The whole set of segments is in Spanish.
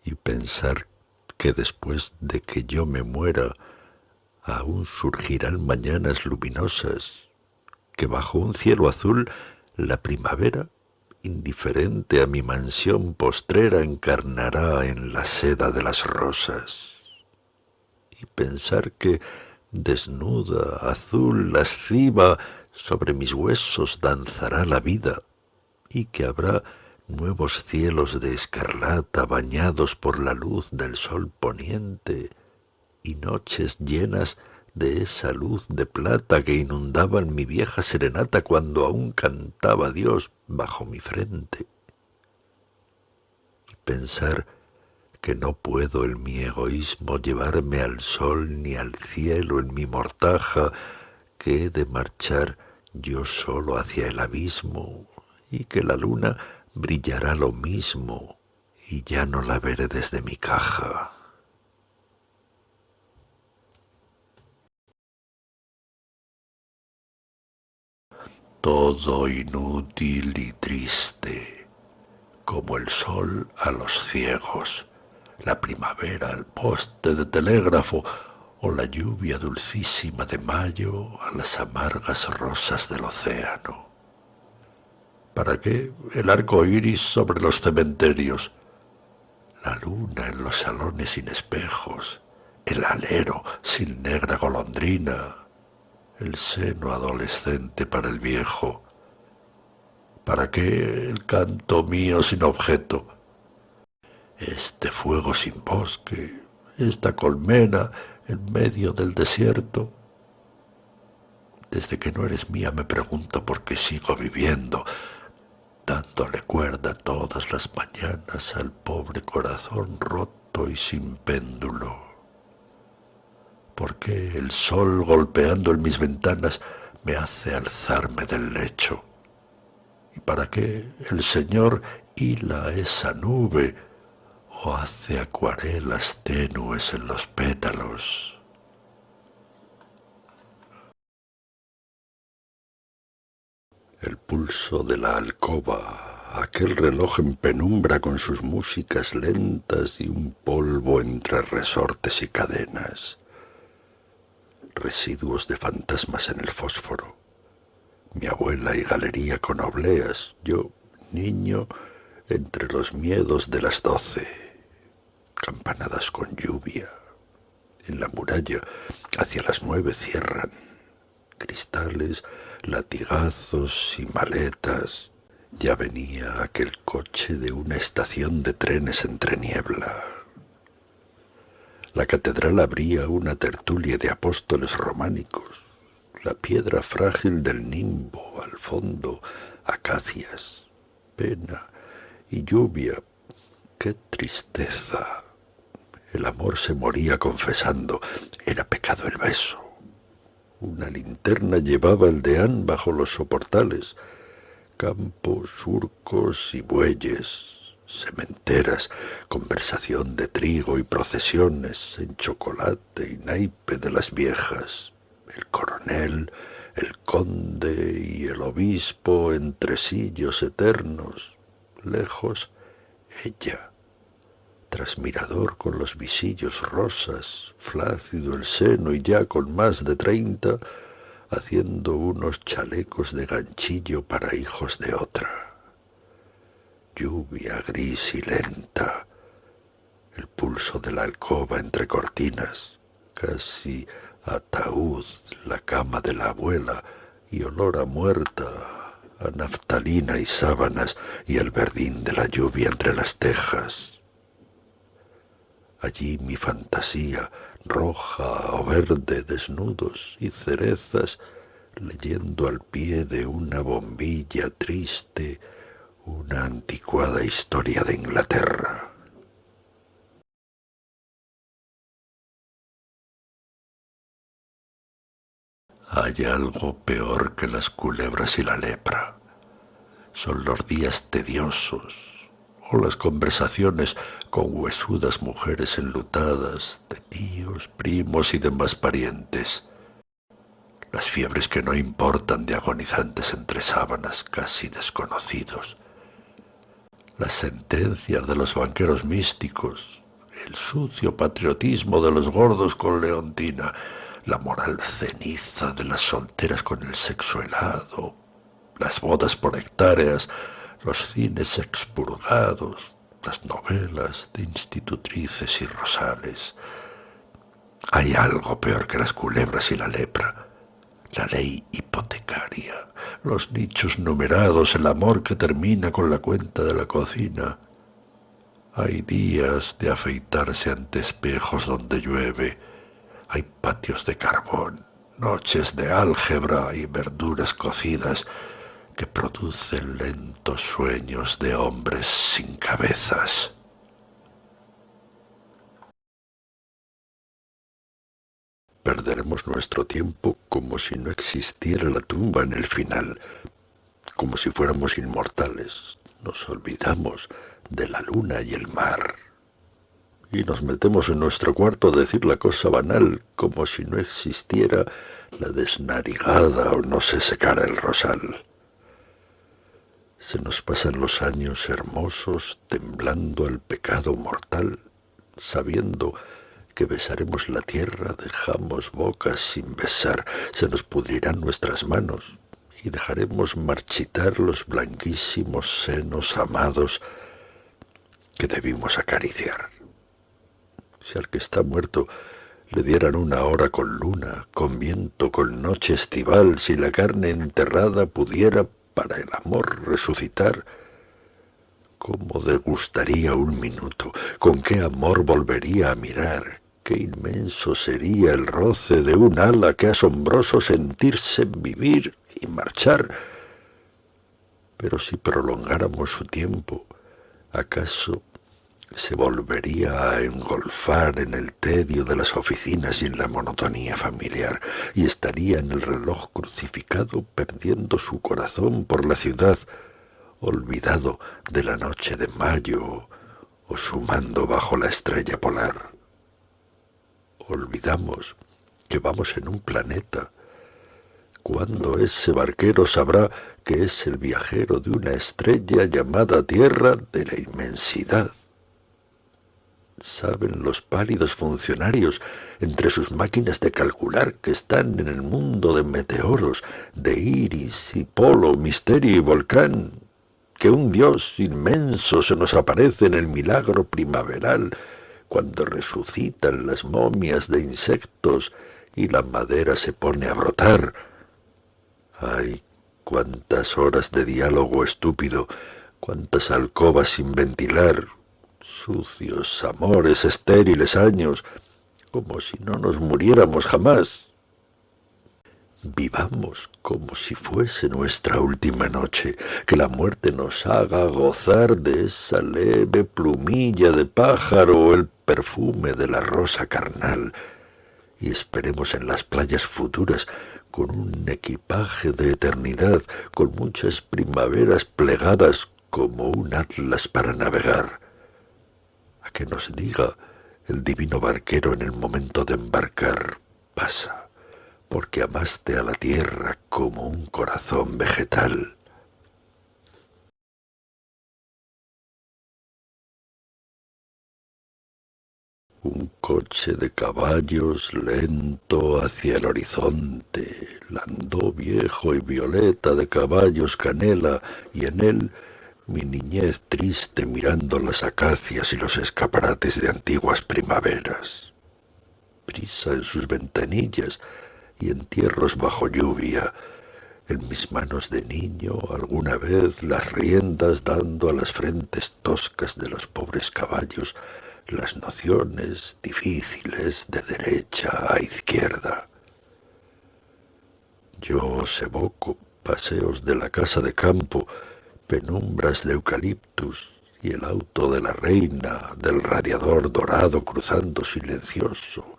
y pensar que después de que yo me muera, aún surgirán mañanas luminosas, que bajo un cielo azul la primavera, indiferente a mi mansión postrera, encarnará en la seda de las rosas. Y pensar que, desnuda, azul, lasciva, sobre mis huesos danzará la vida, y que habrá nuevos cielos de escarlata bañados por la luz del sol poniente, y noches llenas de esa luz de plata que inundaban mi vieja serenata cuando aún cantaba Dios bajo mi frente. Y pensar que no puedo en mi egoísmo llevarme al sol ni al cielo en mi mortaja, que he de marchar yo solo hacia el abismo, y que la luna brillará lo mismo, y ya no la veré desde mi caja. Todo inútil y triste, como el sol a los ciegos, la primavera al poste de telégrafo, o la lluvia dulcísima de mayo a las amargas rosas del océano. ¿Para qué el arco iris sobre los cementerios, la luna en los salones sin espejos, el alero sin negra golondrina, el seno adolescente para el viejo? ¿Para qué el canto mío sin objeto? Este fuego sin bosque, esta colmena en medio del desierto. Desde que no eres mía me pregunto por qué sigo viviendo, dándole cuerda todas las mañanas al pobre corazón roto y sin péndulo. ¿Por qué el sol golpeando en mis ventanas me hace alzarme del lecho? ¿Y para qué el Señor hila esa nube o hace acuarelas tenues en los pétalos? El pulso de la alcoba, aquel reloj en penumbra con sus músicas lentas y un polvo entre resortes y cadenas, residuos de fantasmas en el fósforo, mi abuela y galería con obleas, yo, niño, entre los miedos de las 12, campanadas con lluvia, en la muralla hacia las 9 cierran, cristales, latigazos y maletas. Ya venía aquel coche de una estación de trenes entre niebla. La catedral abría una tertulia de apóstoles románicos. La piedra frágil del nimbo, al fondo, acacias, pena y lluvia. ¡Qué tristeza! El amor se moría confesando, era pecado el beso. Una linterna llevaba el deán bajo los soportales, campos, surcos y bueyes, sementeras, conversación de trigo y procesiones en chocolate y naipe de las viejas, el coronel, el conde y el obispo en tresillos eternos, lejos ella, tras mirador con los visillos rosas, flácido el seno y ya con más de 30, haciendo unos chalecos de ganchillo para hijos de otra. Lluvia gris y lenta, el pulso de la alcoba entre cortinas, casi ataúd la cama de la abuela y olor a muerta, a naftalina y sábanas y el verdín de la lluvia entre las tejas. Allí mi fantasía, roja o verde, desnudos y cerezas, leyendo al pie de una bombilla triste una anticuada historia de Inglaterra. Hay algo peor que las culebras y la lepra. Son los días tediosos o las conversaciones con huesudas mujeres enlutadas, de tíos, primos y demás parientes. Las fiebres que no importan de agonizantes entre sábanas casi desconocidos. las sentencias de los banqueros místicos, el sucio patriotismo de los gordos con Leontina, la moral ceniza de las solteras con el sexo helado, las bodas por hectáreas, los cines expurgados, las novelas de institutrices y rosales. Hay algo peor que las culebras y la lepra, la ley hipotecaria, los nichos numerados, el amor que termina con la cuenta de la cocina. Hay días de afeitarse ante espejos donde llueve, hay patios de carbón, noches de álgebra y verduras cocidas que producen lentos sueños de hombres sin cabezas. Perderemos nuestro tiempo como si no existiera la tumba en el final, como si fuéramos inmortales. Nos olvidamos de la luna y el mar. Y nos metemos en nuestro cuarto a decir la cosa banal, como si no existiera la desnarigada o no se secara el rosal. Se nos pasan los años hermosos temblando al pecado mortal, sabiendo que besaremos la tierra, dejamos bocas sin besar, se nos pudrirán nuestras manos y dejaremos marchitar los blanquísimos senos amados que debimos acariciar. Si al que está muerto le dieran una hora con luna, con viento, con noche estival, si la carne enterrada pudiera para el amor resucitar, ¿cómo degustaría un minuto? ¿Con qué amor volvería a mirar? Qué inmenso sería el roce de un ala, qué asombroso sentirse vivir y marchar. Pero si prolongáramos su tiempo, ¿acaso se volvería a engolfar en el tedio de las oficinas y en la monotonía familiar, y estaría en el reloj crucificado perdiendo su corazón por la ciudad, olvidado de la noche de mayo o sumando bajo la estrella polar? Olvidamos que vamos en un planeta. ¿Cuándo ese barquero sabrá que es el viajero de una estrella llamada Tierra de la inmensidad? ¿Saben los pálidos funcionarios entre sus máquinas de calcular que están en el mundo de meteoros, de iris y polo, misterio y volcán, que un Dios inmenso se nos aparece en el milagro primaveral, cuando resucitan las momias de insectos y la madera se pone a brotar? ¡Ay, cuántas horas de diálogo estúpido, cuántas alcobas sin ventilar, sucios amores, estériles años, como si no nos muriéramos jamás! Vivamos como si fuese nuestra última noche, que la muerte nos haga gozar de esa leve plumilla de pájaro o el perfume de la rosa carnal, y esperemos en las playas futuras con un equipaje de eternidad, con muchas primaveras plegadas como un atlas para navegar. A que nos diga el divino barquero en el momento de embarcar: pasa, porque amaste a la tierra como un corazón vegetal. Un coche de caballos lento hacia el horizonte, landó viejo y violeta de caballos canela, y en él mi niñez triste mirando las acacias y los escaparates de antiguas primaveras. Brisa en sus ventanillas y entierros bajo lluvia, en mis manos de niño alguna vez las riendas dando a las frentes toscas de los pobres caballos las nociones difíciles de derecha a izquierda. Yo os evoco paseos de la casa de campo, penumbras de eucaliptus y el auto de la reina, del radiador dorado cruzando silencioso,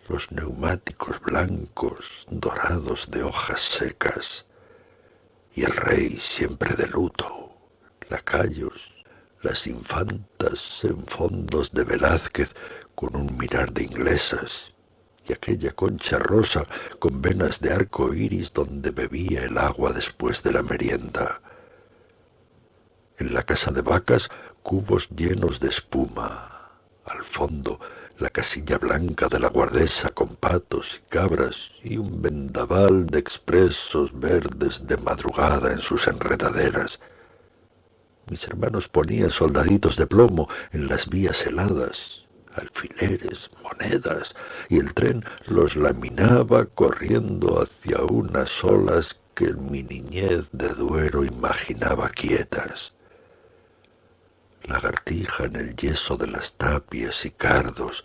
los neumáticos blancos dorados de hojas secas, y el rey siempre de luto, lacayos, las infantas en fondos de Velázquez con un mirar de inglesas, y aquella concha rosa con venas de arco iris donde bebía el agua después de la merienda. En la casa de vacas, cubos llenos de espuma. Al fondo, la casilla blanca de la guardesa con patos y cabras y un vendaval de expresos verdes de madrugada en sus enredaderas. Mis hermanos ponían soldaditos de plomo en las vías heladas, alfileres, monedas, y el tren los laminaba corriendo hacia unas olas que en mi niñez de Duero imaginaba quietas. Lagartija en el yeso de las tapias y cardos.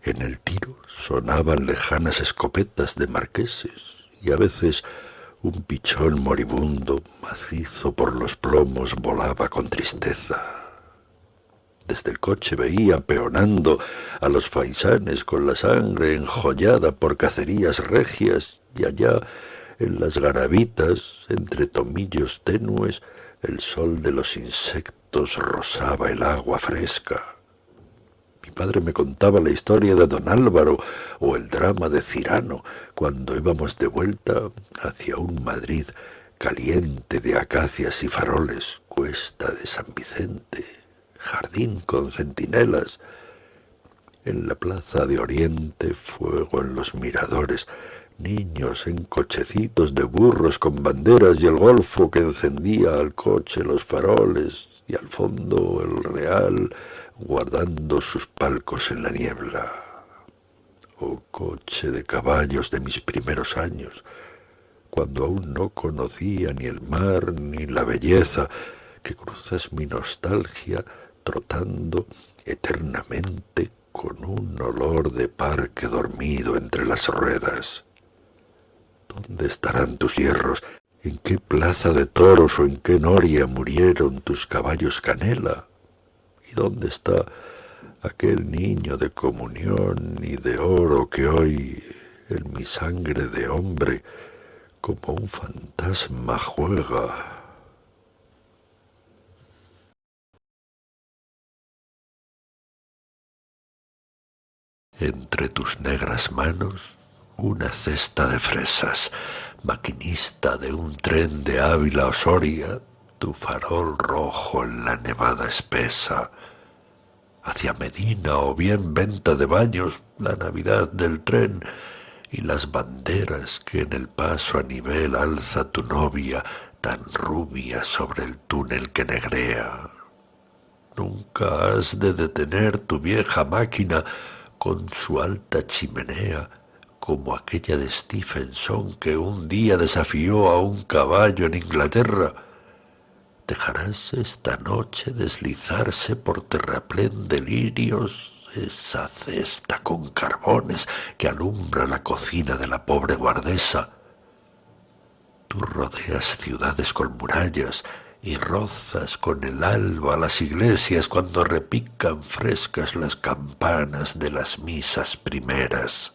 En el tiro sonaban lejanas escopetas de marqueses y a veces un pichón moribundo, macizo por los plomos, volaba con tristeza. Desde el coche veía peonando a los faisanes con la sangre enjollada por cacerías regias y allá, en las garabitas, entre tomillos tenues, el sol de los insectos rozaba el agua fresca. Mi padre me contaba la historia de don Álvaro o el drama de Cirano cuando íbamos de vuelta hacia un Madrid caliente de acacias y faroles, cuesta de San Vicente, jardín con centinelas. En la plaza de Oriente, fuego en los miradores, niños en cochecitos de burros con banderas y el golfo que encendía al coche los faroles y al fondo el Real guardando sus palcos en la niebla. Oh coche de caballos de mis primeros años, cuando aún no conocía ni el mar ni la belleza, que cruzas mi nostalgia trotando eternamente con un olor de parque dormido entre las ruedas. ¿Dónde estarán tus hierros? ¿En qué plaza de toros o en qué noria murieron tus caballos canela? ¿Y dónde está aquel niño de comunión y de oro que hoy en mi sangre de hombre como un fantasma juega? Entre tus negras manos una cesta de fresas, maquinista de un tren de Ávila a Soria, tu farol rojo en la nevada espesa. Hacia Medina o bien venta de baños, la Navidad del tren y las banderas que en el paso a nivel alza tu novia tan rubia sobre el túnel que negrea. Nunca has de detener tu vieja máquina con su alta chimenea, como aquella de Stephenson que un día desafió a un caballo en Inglaterra. Dejarás esta noche deslizarse por terraplén de lirios esa cesta con carbones que alumbra la cocina de la pobre guardesa. Tú rodeas ciudades con murallas y rozas con el alba las iglesias cuando repican frescas las campanas de las misas primeras.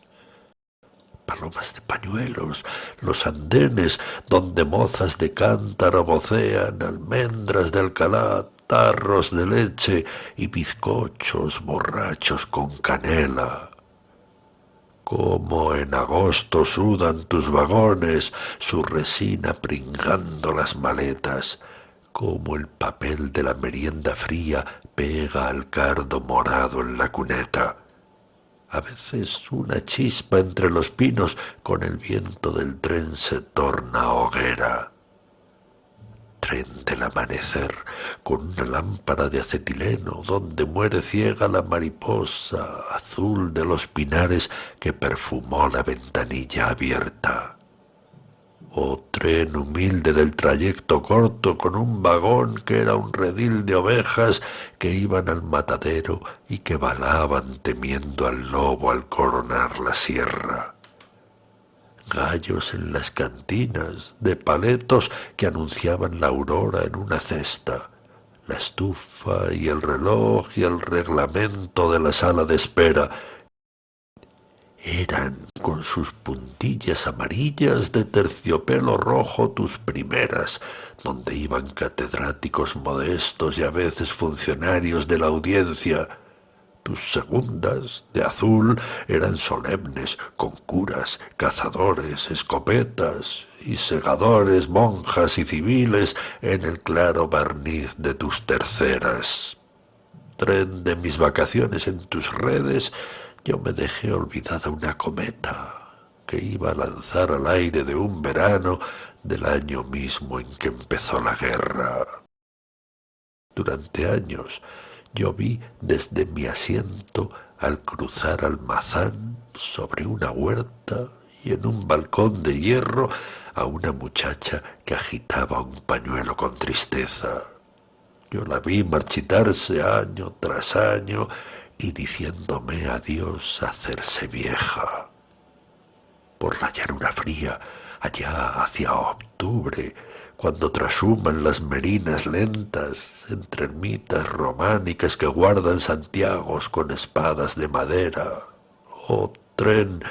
Palomas de pañuelos, los andenes donde mozas de cántaro vocean, almendras de Alcalá, tarros de leche y bizcochos borrachos con canela. Como en agosto sudan tus vagones, su resina pringando las maletas, como el papel de la merienda fría pega al cardo morado en la cuneta. A veces una chispa entre los pinos con el viento del tren se torna hoguera. Tren del amanecer, con una lámpara de acetileno donde muere ciega la mariposa azul de los pinares que perfumó la ventanilla abierta. Oh tren humilde del trayecto corto con un vagón que era un redil de ovejas que iban al matadero y que balaban temiendo al lobo al coronar la sierra. Gallos en las cantinas, de paletos que anunciaban la aurora en una cesta, la estufa y el reloj y el reglamento de la sala de espera. Eran con sus puntillas amarillas de terciopelo rojo tus primeras, donde iban catedráticos modestos y a veces funcionarios de la audiencia. Tus segundas, de azul, eran solemnes, con curas, cazadores, escopetas y segadores, monjas y civiles en el claro barniz de tus terceras. Tren de mis vacaciones en tus redes, yo me dejé olvidada una cometa que iba a lanzar al aire de un verano del año mismo en que empezó la guerra. Durante años yo vi desde mi asiento al cruzar Almazán sobre una huerta y en un balcón de hierro a una muchacha que agitaba un pañuelo con tristeza. Yo la vi marchitarse año tras año y diciéndome adiós hacerse vieja. Por la llanura fría, allá hacia octubre, cuando trashuman las merinas lentas entre ermitas románicas que guardan santiagos con espadas de madera. Oh, tren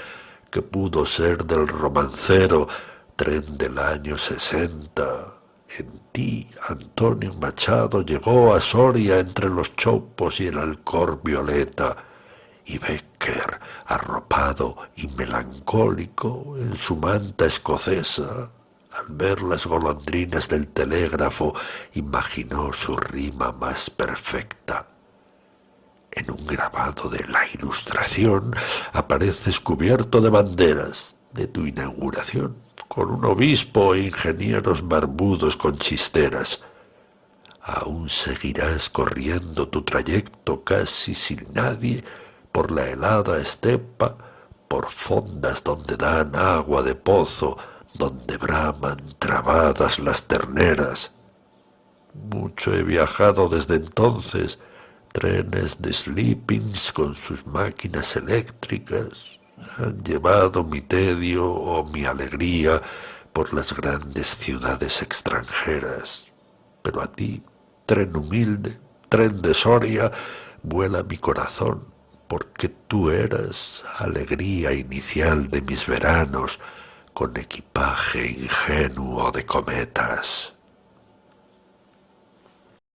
que pudo ser del romancero, tren del año 60. En ti, Antonio Machado llegó a Soria entre los chopos y el alcor violeta, y Bécquer, arropado y melancólico en su manta escocesa, al ver las golondrinas del telégrafo, imaginó su rima más perfecta. En un grabado de la Ilustración apareces cubierto de banderas de tu inauguración, con un obispo e ingenieros barbudos con chisteras. Aún seguirás corriendo tu trayecto casi sin nadie por la helada estepa, por fondas donde dan agua de pozo, donde braman trabadas las terneras. Mucho he viajado desde entonces, trenes de sleepings con sus máquinas eléctricas han llevado mi tedio o mi alegría por las grandes ciudades extranjeras. Pero a ti, tren humilde, tren de Soria, vuela mi corazón, porque tú eras alegría inicial de mis veranos, con equipaje ingenuo de cometas.